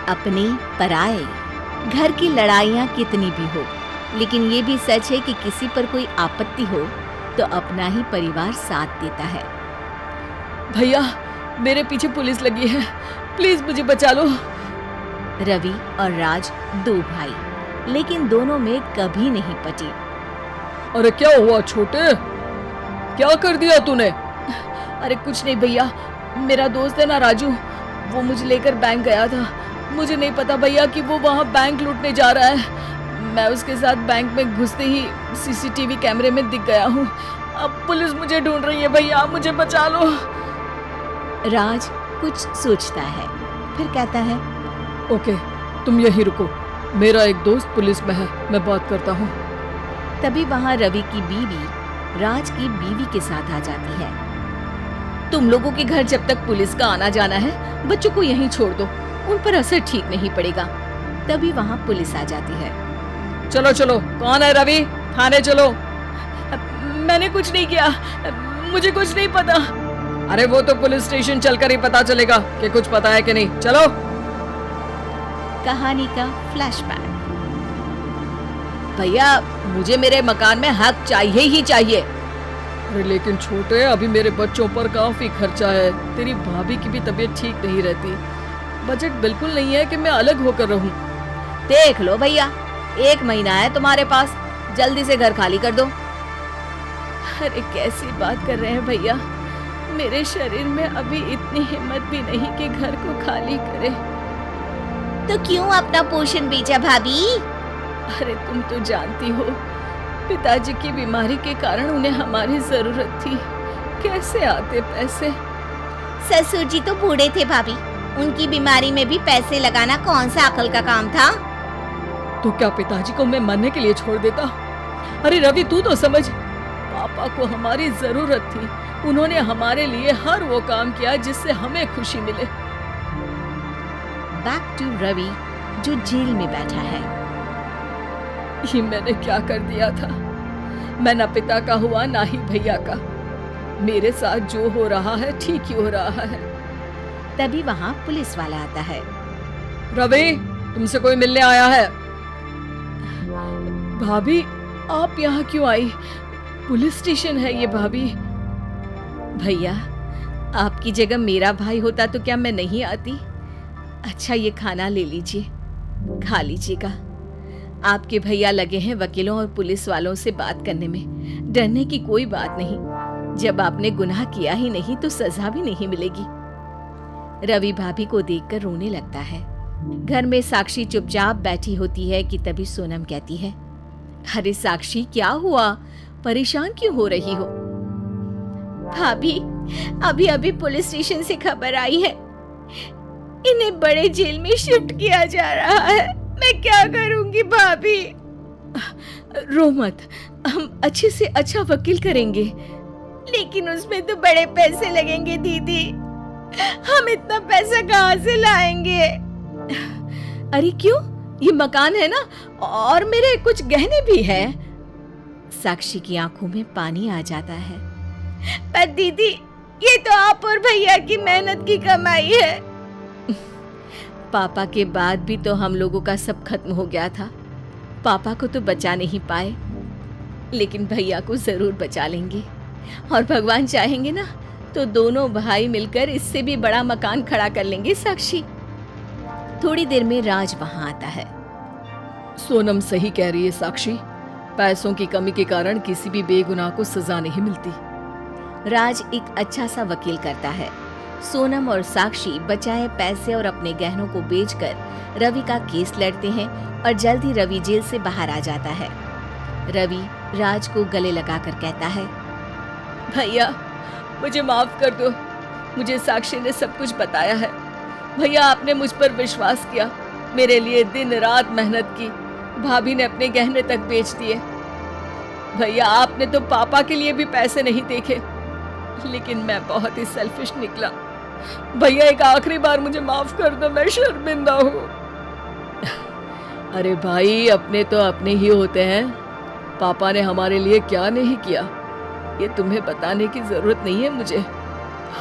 अपने पराए। घर की लड़ाइयाँ कितनी भी हो, लेकिन ये भी सच है कि किसी पर कोई आपत्ति हो तो अपना ही परिवार साथ देता है। भैया, मेरे पीछे पुलिस लगी है, प्लीज मुझे बचा लो। रवि और राज दो भाई, लेकिन दोनों में कभी नहीं पटी। अरे क्या हुआ छोटे, क्या कर दिया तूने? अरे कुछ नहीं भैया, मेरा दोस्त है ना राजू, वो मुझे लेकर बैंक गया था। मुझे नहीं पता भैया कि वो वहाँ बैंक लूटने जा रहा है। मैं उसके साथ बैंक में घुसते ही सीसीटीवी कैमरे में दिख गया हूँ। अब पुलिस मुझे ढूंढ रही है भैया, मुझे बचा लो। राज कुछ सोचता है, फिर कहता है, ओके, तुम यहीं रुको, मेरा एक दोस्त पुलिस में है, मैं बात करता हूँ। तभी वहाँ रवि की बीवी राज की बीवी के साथ आ जाती है। तुम लोगों के घर जब तक पुलिस का आना जाना है, बच्चों को यहीं छोड़ दो, उन पर असर ठीक नहीं पड़ेगा। तभी वहाँ पुलिस आ जाती है। चलो चलो, कौन है रवि, थाने चलो। मैंने कुछ नहीं किया, मुझे कुछ नहीं पता। अरे वो तो पुलिस स्टेशन चलकर ही पता चलेगा कि कुछ पता है कि नहीं। चलो। कहानी का फ्लैशबैक। भैया, मुझे मेरे मकान में हक चाहिए ही चाहिए। अरे लेकिन छोटे, अभी मेरे बच्चों पर काफी खर्चा है, तेरी भाभी की भी तबीयत ठीक नहीं रहती, बजट बिल्कुल नहीं है कि मैं अलग होकर रहूं। देख लो भैया, 1 महीना है तुम्हारे पास, जल्दी से घर खाली कर दो। अरे कैसी बात कर रहे हैं भैया, मेरे शरीर में अभी इतनी हिम्मत भी नहीं कि घर को खाली करे। तो क्यों अपना पोषण बेचा भाभी? अरे तुम तो जानती हो, पिताजी की बीमारी के कारण उन्हें हमारी जरूरत थी, कैसे आते पैसे। ससुर जी तो बूढ़े थे भाभी, उनकी बीमारी में भी पैसे लगाना कौन सा अकल का काम था? तो क्या पिताजी को मैं मरने के लिए छोड़ देता? अरे रवि, तू तो समझ, पापा को हमारी जरूरत थी, उन्होंने हमारे लिए हर वो काम किया जिससे हमें खुशी मिले। बैक टू रवि, जो जेल में बैठा है। ये मैंने क्या कर दिया था? मैं ना पिता का हुआ ना ही भैया का। मेरे साथ जो हो रहा है ठीक ही हो रहा है। तभी वहाँ पुलिस वाला आता है। रवि, तुमसे कोई मिलने आया है। भाभी, आप यहाँ क्यों आई? पुलिस स्टेशन है ये भाभी। भैया, आपकी जगह मेरा भाई होता तो क्या मैं नहीं आती? अच्छा, ये खाना ले लीजिए, खा लीजिएगा। आपके भैया लगे हैं वकीलों और पुलिस वालों से बात करने में, डरने की कोई बात नहीं। जब आपने गुनाह किया ही नहीं तो सजा भी नहीं मिलेगी। रवि भाभी को देखकर रोने लगता है। घर में साक्षी चुपचाप बैठी होती है कि तभी सोनम कहती है, अरे साक्षी, क्या हुआ? परेशान क्यों हो रही हो? भाभी, अभी अभी पुलिस स्टेशन से खबर आई है, इन्हें बड़े जेल में शिफ्ट किया जा रहा है। मैं क्या करूंगी भाभी? रो मत, हम अच्छे से अच्छा वकील करेंगे। लेकिन उसमें तो बड़े पैसे लगेंगे दीदी, हम इतना पैसा कहाँ से लाएंगे? अरे क्यों, ये मकान है ना, और मेरे कुछ गहने भी हैं। साक्षी की आंखों में पानी आ जाता है। पर दीदी, ये तो आप और भैया की मेहनत की कमाई है। पापा के बाद भी तो हम लोगों का सब खत्म हो गया था। पापा को तो बचा नहीं पाए, लेकिन भैया को जरूर बचा लेंगे, और भगवान चाहेंगे ना तो दोनों भाई मिलकर इससे भी बड़ा मकान खड़ा कर लेंगे। साक्षी। थोड़ी देर में राज वहां आता है। सोनम सही कह रही है साक्षी, पैसों की कमी के कारण किसी भी बेगुनाह को सजा नहीं मिलती। राज एक अच्छा सा वकील करता है। सोनम और साक्षी बचाए पैसे और अपने गहनों को बेचकर रवि का केस लड़ते हैं और जल्द ही रवि जेल से बाहर आ जाता है। रवि राज को गले लगाकर कहता है, भैया मुझे माफ कर दो, मुझे साक्षी ने सब कुछ बताया है। भैया, आपने मुझ पर विश्वास किया, मेरे लिए दिन रात मेहनत की, भाभी ने अपने गहने तक बेच दिए। भैया, आपने तो पापा के लिए भी पैसे नहीं देखे, लेकिन मैं बहुत ही सेल्फिश निकला। भैया, एक आखिरी बार मुझे माफ कर दो, मैं शर्मिंदा हूँ। अरे भाई, अपने तो अपने ही होते हैं, पापा ने हमारे लिए क्या नहीं किया ये तुम्हें बताने की जरूरत नहीं है मुझे।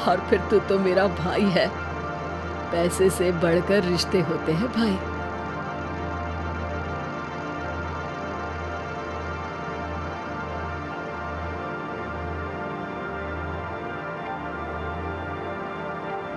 और फिर तू तो मेरा भाई है, पैसे से बढ़कर रिश्ते होते हैं भाई।